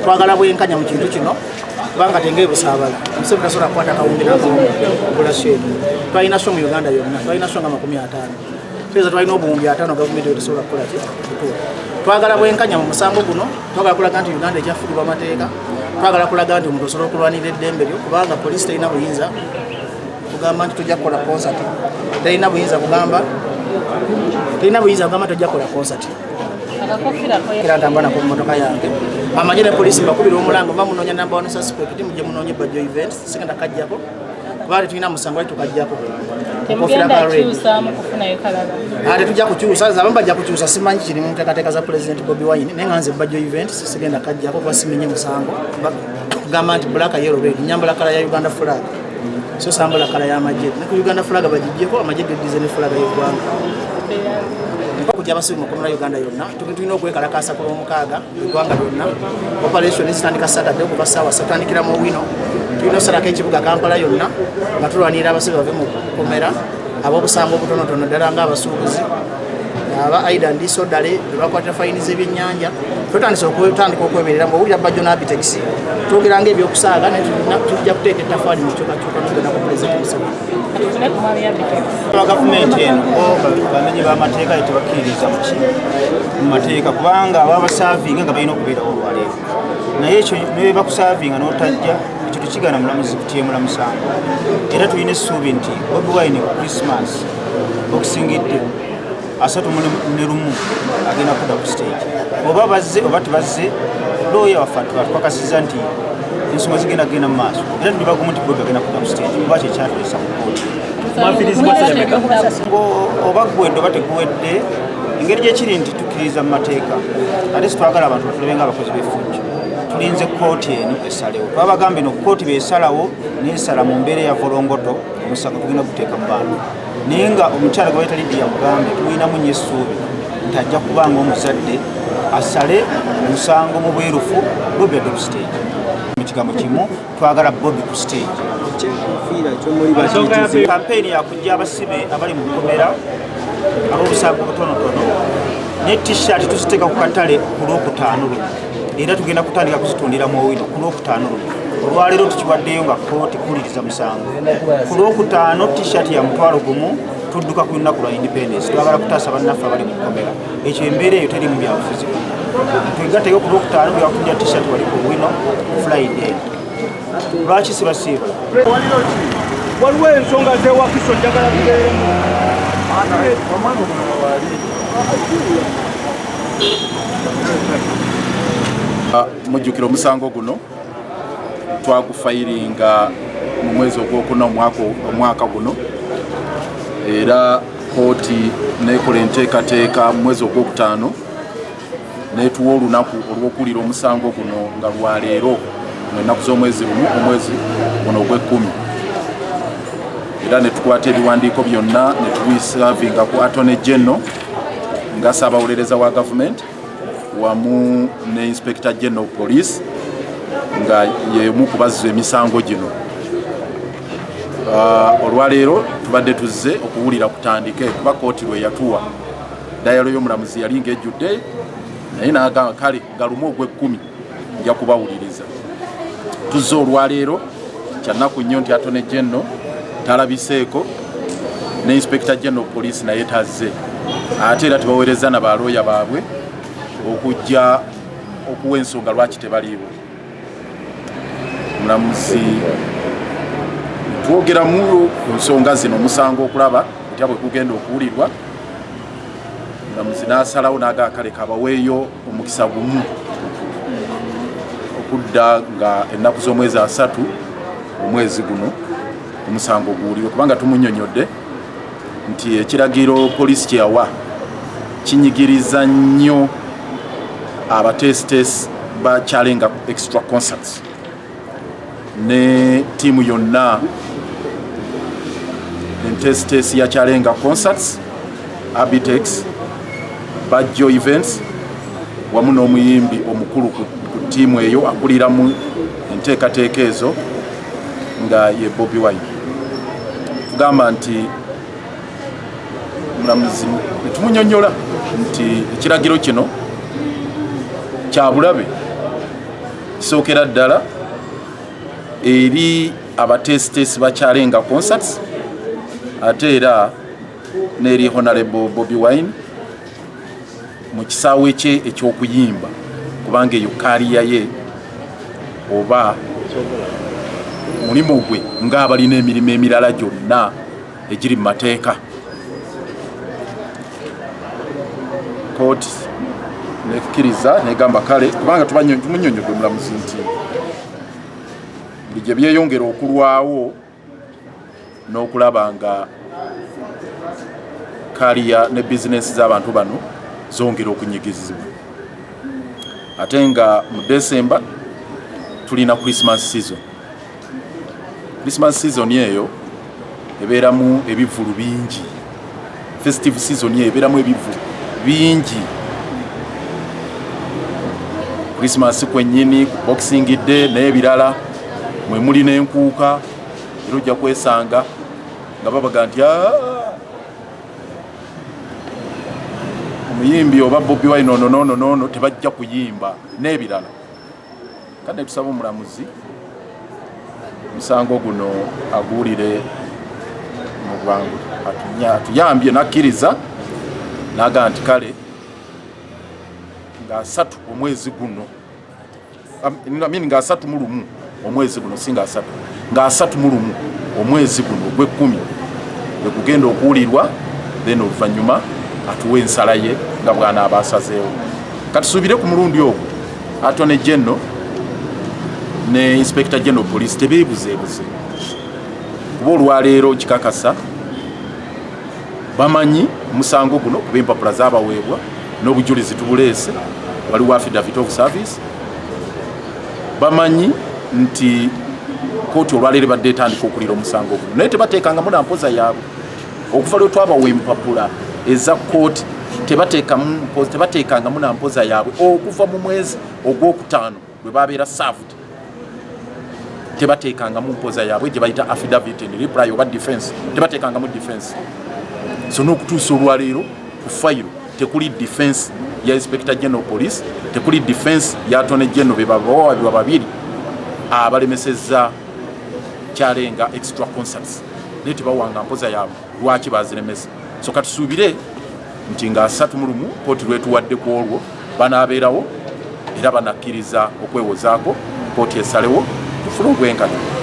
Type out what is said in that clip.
twagala bwenkanya mu kintu kino kubanga tengeri busaabala omusibe tasobola kukwata kawumbi n'akawumbula twalina so mu Uganda yonna twalina so nga 50 tweza twalina obuwumbi 5 gavumenti etesobola kukola kituufu twagala bwenkanya mu musango guno twagala kulaga nti Uganda ekyafugibwa amateeka twagala kulaga nti omuntu osobola okulwanira eddembe lyo kubanga poliisi terina buyinza kugamba nti tujja kukola concert terina buyinza kugamba tujja kukola concert era ntambana ku mmotoka yange amagye ne poliisi mbakubira omulango bamunoonya namba 1 suspect mujje munoonye Bajjo events sigenda kajjako kubanga tulina musango ali tukajjako tetujja kukyusa abamu bajja kukyusa simanyi kiri mu nteekateeka za President Bobi Wine naye nga nze Bajjo events sigenda kajjako kuba simenye musango kugamba nti black yellow red nyambala kala ya Uganda flag so sambala kala ya amagye ne ku Uganda flag bagijjeko amagye design flag y'eggwanga kujja abasibe mu Uganda yonna tulina okwekalakaasa ku Lwomukaaga eggwanga lyonna operation zitandika Saturday okuva ssaawa satandikira mu Wino tulina osalako ekibuga Kampala yonna nga tulwanirira abasibe bave mu komera ab'obusambo obutonotono ddala ng'abasuubuzi aba Aida Ndiso Dale bakwata fayini z'ebyennyanja tutandise okutandika okwemerera mu owulira Bajjo n'Abitex twogeranga ebyokusaaga ne tujja kuteeka ettafaali mu kyukakyuka n'ogenda ku Pulezidenti Museveni gavumenti eno bamenyi b'amateeka tebakkiririza mu mateeka kubanga ababasaavinga nga balina okubeerawo olwaleero naye ekyo ne bakusaavinga n'otajja ekyo tukigana mulamuzi kutyemula musango era tulina essuubi nti Bobi Wine ku Christmas okusingidde 31 agenda kudda ku stage oba bazze oba tebazze looya waffe twakasiza nti ensonga zigenda kugenda mu maaso era tuli bagumu nti Bobi agenda kudda ku stage kuba kyekyatuleesa mu kkooti oba guwedde oba teguwedde engeri gyekiri nti tukkiriza mu mateeka ate situwagala abantu batulabe nga abakozi b'effujjo tulinze kkooti eno esalewo twabagambye no kkooti beesalawo neesala mu mbeera ya volongoto omusango tugenda guteeka mu bantu naye nga omukyala gwe bayita Lydia Mugambe tulinamu nnyo essuubi nti ajja kubanga omuzadde asale omusango mu bwerufu Bobi adde ku stage mu kigambo kimu twagala Bobi ku stage kampeyini yakujja abasibe abali mu kukomera ab'obusango butonotono ne t-shirt tuziteeka ku katale ku Lwokutaano luno era tugenda kutandika kuzitundira mu Owino ku Lwokutaano luno olwaleero tukiwaddeyo nga kkooti kuwuliriza musango ku Lwokutaano t-shirt ya $1,000 tudduka ku lunaku lwa independence twagala kutaasa bannaffe abali mu kukomera ekyo embeera eyo teri mu byabufuzi twegatteko ku Lwokutaano bwe wakujja t-shirt wali ku Owino Friday lwaki sibasiiba waliwo ensonga zewakiso njagala tubeeremu mujjukira omusango guno twagufayiringa mu mwezi ogwokuna omwaka guno era kooti nekola enteekateeka mu mwezi ogwokutaano netuwa olunaku olw'okuwulira omusango guno nga lwaleero mu ennaku z'omwezi lumu omwezi guno ogw'ekkumi era netukwata ebiwandiiko byonna netubisaavinga ku Attorney General nga ssaabawolereza wa gavumenti wamu ne Inspector General Police nga yemu kubazza emisango gino olwaleero tubadde tuzze okuwulira kutandike kuba kooti lwe yatuwa dayalo y'omulamuzi yali ng'ejjudde naye n'agamba kale nga lumu ogw'ekkumi nja kubawuliriza tuzze olwaleero kyannaku nnyo nti Attorney General talabiseeko ne Inspector General Police naye tazze ate era tubaweereza na balooya baabwe okujja okuwa ensonga lwaki tebaliiwo mulamuzi twogeramu ku nsonga zino omusango okulaba etya bwe kugenda okuwulirwa mulamuzi n'asalawo n'agaa kale kabaweeyo omukisa gumu okudda nga ennaku z'omwezi 3 omwezi guno omusango guwulirwe kubanga tumunnyonnyodde nti ekiragiro poliisi kyeyawa kinyigiriza nnyo abateesiteesi ba Kyalenga extra concerts ne tiimu yonna enteesiteesi ya Kyalenga concerts Abitex Bajjo events wamu n'omuyimbi omukulu ku tiimu eyo akuliramu enteekateeka ezo nga ye Bobi Wine tugamba nti mulamuzi netumunnyonnyola nti ekiragiro kino kya bulabe kisookera ddala eri abatesitesi bakyalenga concerts ate era n'eri Honorable Bobi Wine mu kisaawe kye eky'okuyimba kubanga eyo kaaliya ye oba mulimu gwe ng'abalina emirimu emirala gyonna egiri mu mateeka. Kooti nekkiriza negamba kale kubanga tumunyonyodde omulamuzi nti buli gye byeyongera okulwawo n'okulaba nga kaaliya ne bizinesi z'abantu bano zongera okunyigizibwa. Ate nga mu December tulina Christmas season. Christmas season eyo ebeeramu ebivulu bingi. Festive season eyo ebeeramu ebivulu bingi. Christmas kwennyini, Boxing Day n'ebirala mwe muli n'enkuuka era ojja kwesanga nga babaga nti omuyimbi oba Bobi Wine nono tebajja kuyimba n'ebirala. Kale tusaba omulamuzi musango guno aguwulire mu bwangu atuyambye nakkiriza naga nti kale nga 3 omwezi guno nga 3 mu lumu omwezi guno singa 3 nga 3 mu lumu omwezi guno ogw'ekkumi ekugenda okuwulirwa then oluvannyuma atuwa ensala ye nga bw'anaaba asazeewo. Katusuubire ku mulundi ogwo Attorney General ne Inspector General Police tebeebuzeebuze kuba olwaleero kikakasa bamanyi omusango guno kuba empapula zaabaweebwa n'obujulizi tubuleese waliwo affidavit of service. Bamanyi nti kooti olwaleero badde etandika okulira omusango guno naye tebateekangamu na mpoza yaabwe okuva lwe twabawa empapula eza kooti tebateekangamu na mpoza yaabwe okuva mu mwezi ogwokutaano bwe babeera served tebateekangamu mpoza yaabwe gye bayita affidavit and reply oba defense tebateekangamu defense. So n'okutuusa olwaleero ku fayiro tekuli defense ya Inspector General Police tekuli defense ya Attorney General bebabawa babiri abalemesezza kyalenga extra concerts naye tebawanga mpoza yaabwe lwaki baziremesa. So katusuubire nti nga 3 mu lumu kooti lwetuwadde ku olwo banaabeerawo era banakkiriza okwewozaako kooti esalewo tufune obwenkanya.